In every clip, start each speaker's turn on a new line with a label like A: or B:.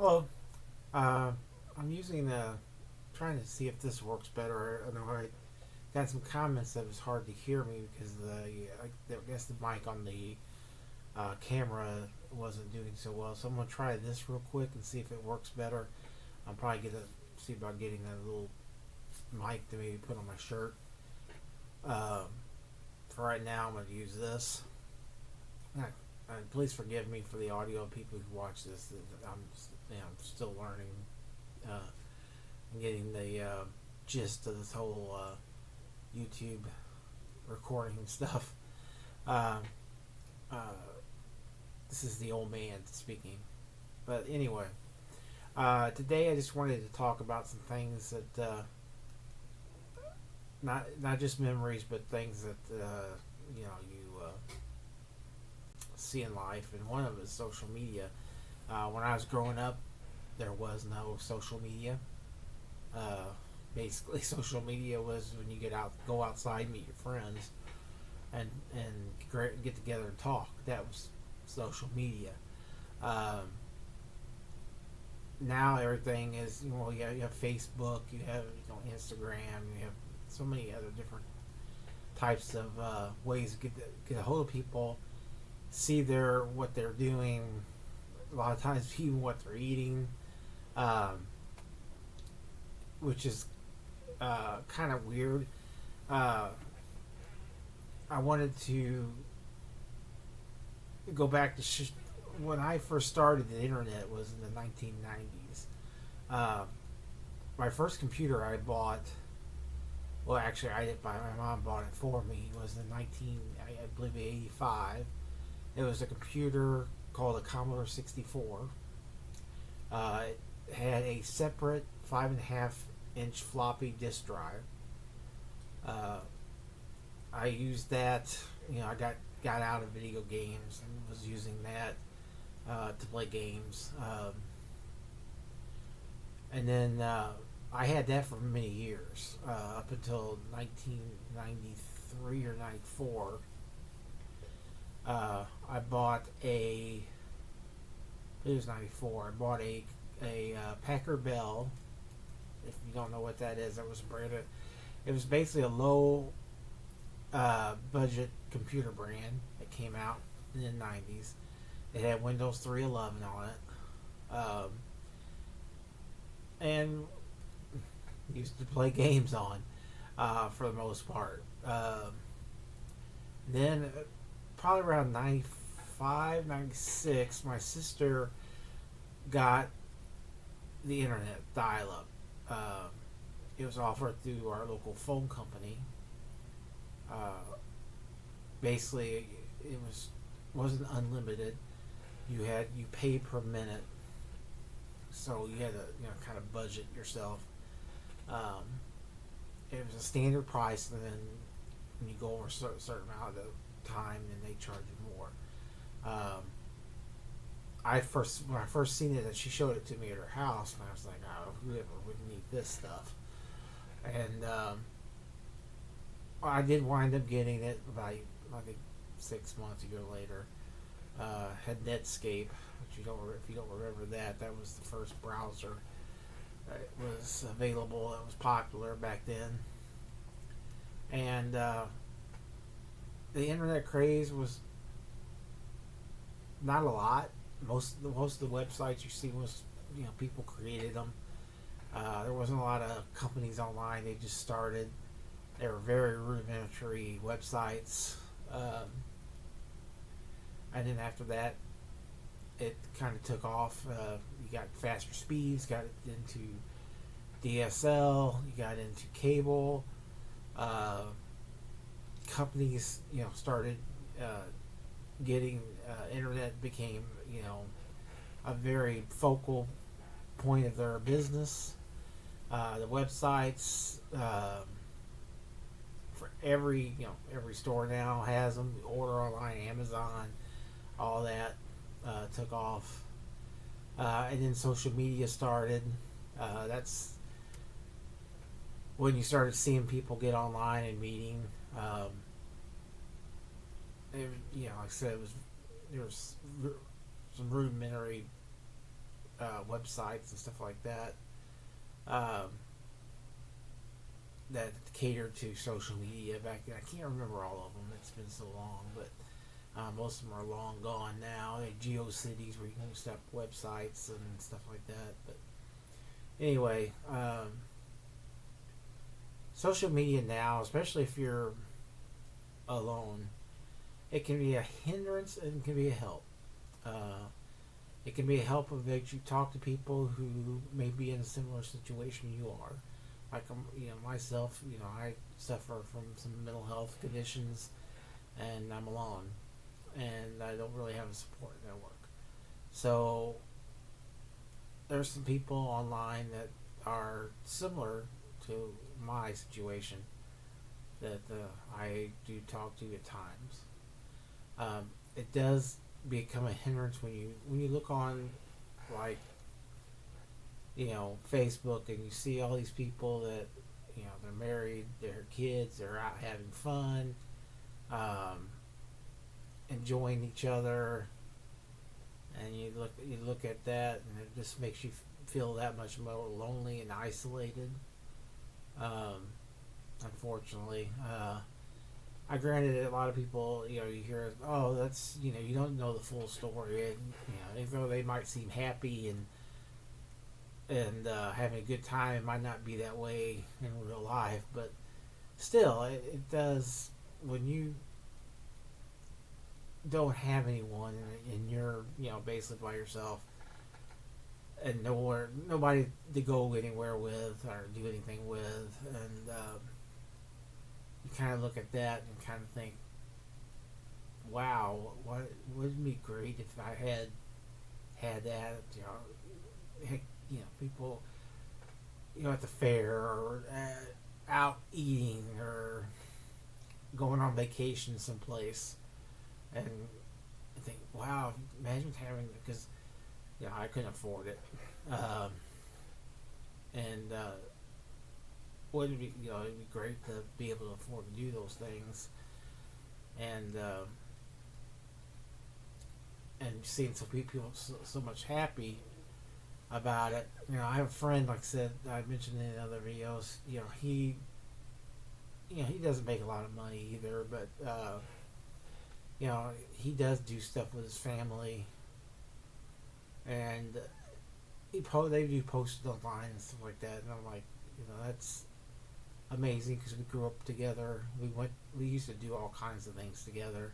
A: Hello. Uh, I'm using trying to see if this works better. I know I got some comments that it was hard to hear me because I guess the mic on the camera wasn't doing so well. So I'm gonna try this real quick and see if it works better. I'm probably gonna see about getting a little mic to maybe put on my shirt. Um, for right now, I'm gonna use this. Please forgive me for the audio people who watch this. I'm still learning uh, and getting the gist of this whole YouTube recording stuff. Uh, uh, this is the old man speaking. But anyway, today I just wanted to talk about some things that not just memories, but things that you see in life, and one of it is social media. When I was growing up, there was no social media. Uh, Basically, social media was when you go outside, meet your friends, and get together and talk. That was social media. Um, Now everything is you have Facebook, you have Instagram, you have so many other different types of ways to get a hold of people, see their what they're doing, a lot of times even what they're eating, um, which is kind of weird. Uh, I wanted to go back to when I first started the internet was in the 1990s. Uh, my first computer I bought, well, actually, I didn't buy. My mom bought it for me. It was in I believe, 85. It was a computer called a Commodore 64. It had a separate 5.5 inch floppy disk drive. Uh, I used that. I got out of video games and was using that to play games. And then I had that for many years, up until 1993 or 94. I bought it was 94. I bought a Packard Bell. If you don't know what that is, that was a brand. It was basically a low budget computer brand that came out in the 90s. It had Windows 3.11 on it. And used to play games on for the most part. Then, probably around 95, 96, my sister got the internet dial up. It was offered through our local phone company. Uh, Basically, it wasn't unlimited. You paid per minute, so you had to kind of budget yourself. Um, it was a standard price, and then when you go over a certain amount of time, then they charge you more. Um, when I first seen it, and she showed it to me at her house, and I was like, oh, whoever would need this stuff? And I did wind up getting it about, I think, 6 months ago later. Had Netscape, which if you don't remember that was the first browser that was available, that was popular back then. And the internet craze was not a lot. Most of the websites you see was people created them. There wasn't a lot of companies online. They just started. They were very rudimentary websites. And then after that, it kind of took off. You got faster speeds, got into DSL, you got into cable. Uh, Companies, started getting internet became, a very focal point of their business. The websites, for every store now has them. Order online, Amazon, all that took off. And then social media started. That's when you started seeing people get online and meeting. Like I said, there was some rudimentary websites and stuff like that, um, that cater to social media back then. I can't remember all of them. It's been so long, but most of them are long gone now. They GeoCities where you can set up websites and stuff like that. But anyway, social media now, especially if you're alone, it can be a hindrance and it can be a help. Uh, it can be a help of that you talk to people who may be in a similar situation you are. Like myself, I suffer from some mental health conditions, and I'm alone, and I don't really have a support network. So there's some people online that are similar to my situation that I do talk to at times. It does become a hindrance when you look on, like, Facebook, and you see all these people that they're married, they're kids, they're out having fun, um, enjoying each other, and you look at that, and it just makes you feel that much more lonely and isolated. Um, Unfortunately, I granted a lot of people, you hear, oh, that's, you don't know the full story, and even though they might seem happy and having a good time, it might not be that way in real life, but still, it does, when you don't have anyone and you're basically by yourself and nobody to go anywhere with or do anything with, and you kind of look at that and kind of think, wow, what would it be great if I had that, heck, people, at the fair, or out eating, or going on vacation someplace, and I think, wow, imagine having, because I couldn't afford it, and wouldn't it be, it'd be great to be able to afford to do those things, and seeing some people so much happy about it. I have a friend, like I said, I mentioned in other videos. He doesn't make a lot of money either, but he does do stuff with his family, and they do posts online and stuff like that. And I'm like, that's amazing, because we grew up together. We used to do all kinds of things together.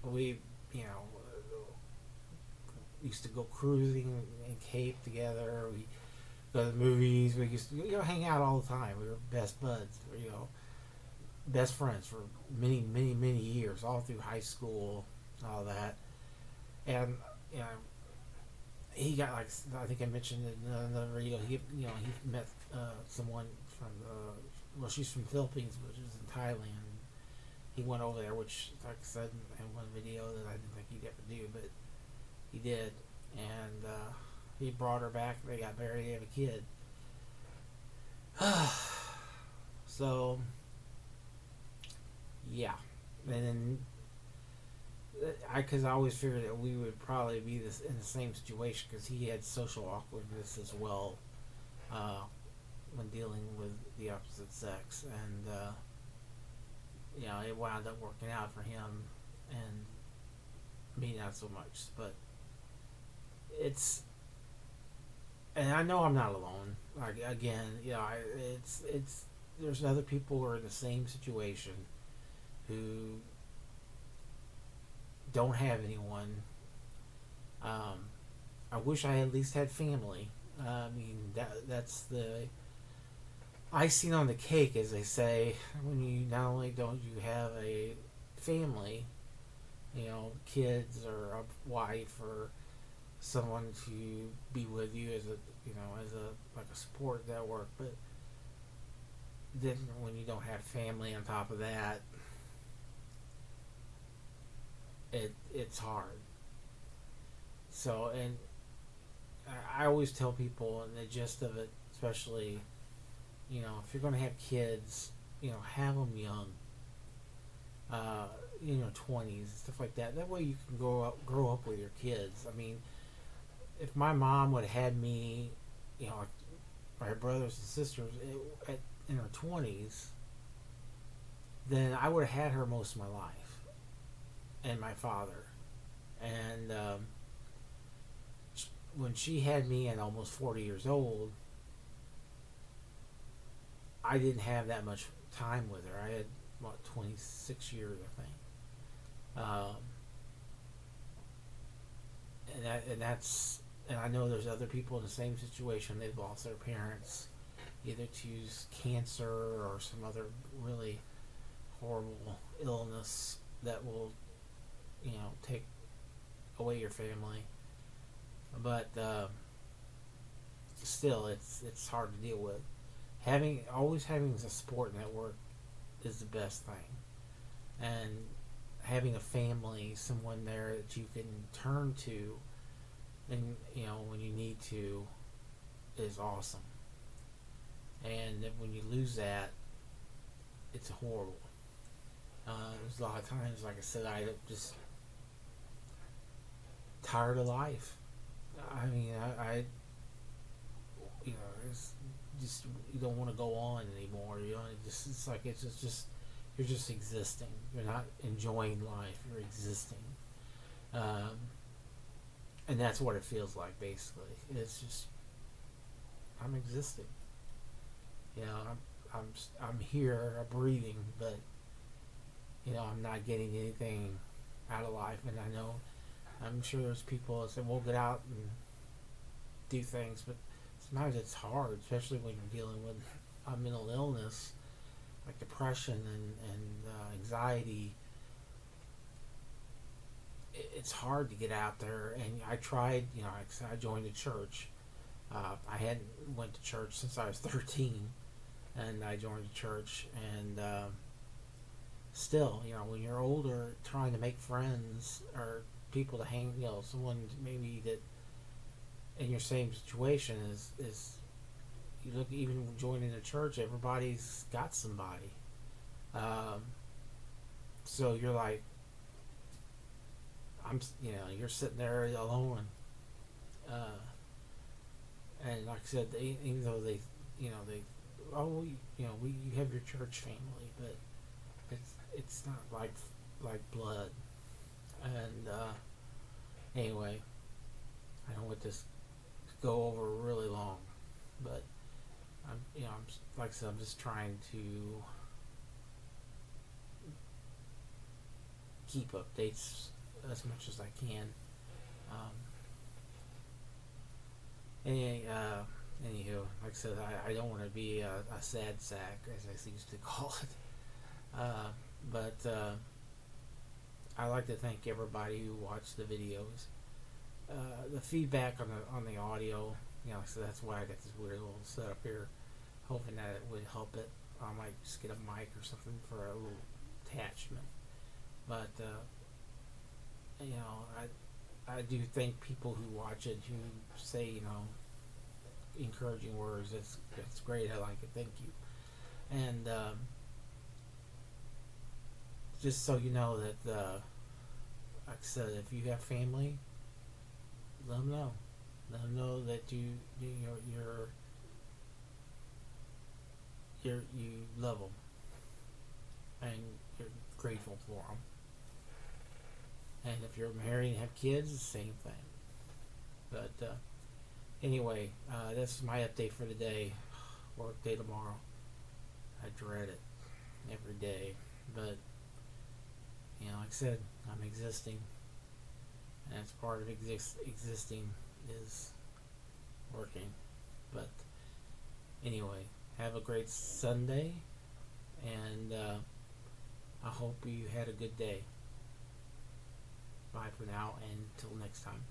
A: We, used to go cruising in Cape together. We go to the movies. We used to hang out all the time. We were best buds. Best friends for many, many, many years, all through high school, all that. And he got, like, I think I mentioned in another video. He met someone from she's from Philippines, but she was in Thailand. He went over there, which, like I said in one video, that I didn't think he'd ever do, but he did, and he brought her back. They got married. They have a kid. So, yeah, and then because I always figured that we would probably be in the same situation, because he had social awkwardness as well when dealing with the opposite sex, and it wound up working out for him, and me not so much, but and I know I'm not alone. Like, again, it's there's other people who are in the same situation who don't have anyone. I wish I at least had family. I mean, that's the icing on the cake, as they say. When you not only don't you have a family, kids or a wife or someone to be with you as a support network, but then when you don't have family on top of that, it's hard. So, and I always tell people, and the gist of it, especially, if you're going to have kids, have them young. 20s and stuff like that. That way you can grow up with your kids. I mean, if my mom would have had me, like my brothers and sisters in her 20s, then I would have had her most of my life, and my father. And when she had me at almost 40 years old, I didn't have that much time with her. I had, what, 26 years, I think. And I know there's other people in the same situation. They've lost their parents either to cancer or some other really horrible illness that will, take away your family. But still, it's hard to deal with. Always having a support network is the best thing, and having a family, someone there that you can turn to, and when you need to, is awesome. And when you lose that, it's horrible. There's a lot of times, like I said, I just tired of life. I mean, I it's just, you don't want to go on anymore. It's just you're just existing. You're not enjoying life. You're existing, and that's what it feels like. Basically, it's just I'm existing. I'm here, I'm breathing, but I'm not getting anything out of life. And I'm sure there's people that say, "We'll get out and do things," but sometimes it's hard, especially when you're dealing with a mental illness like depression and anxiety. It's hard to get out there, and I tried. I joined a church. I hadn't went to church since I was 13, and I joined a church. And still, when you're older, trying to make friends or people to hang, someone maybe that in your same situation is you look, even joining a church, everybody's got somebody. So you're like, you're sitting there alone. And like I said, even though you have your church family, but it's not like blood. And anyway, I don't want this to go over really long, but like I said, I'm just trying to keep updates as much as I can. Anywho, like I said, I don't want to be a sad sack, as I used to call it. But I like to thank everybody who watched the videos. The feedback on the audio, so that's why I got this weird little setup here, hoping that it would help it. I might just get a mic or something for a little attachment. But I do thank people who watch it, who say encouraging words. It's great. I like it. Thank you. And just so you know that, like I said, if you have family, let them know. Let them know that you love them and you're grateful for them. And if you're married and have kids, the same thing. But anyway, that's my update for today. Work day tomorrow. I dread it every day. But, like I said, I'm existing. And that's part of existing is working. But anyway, have a great Sunday. And I hope you had a good day. Bye for now, and until next time.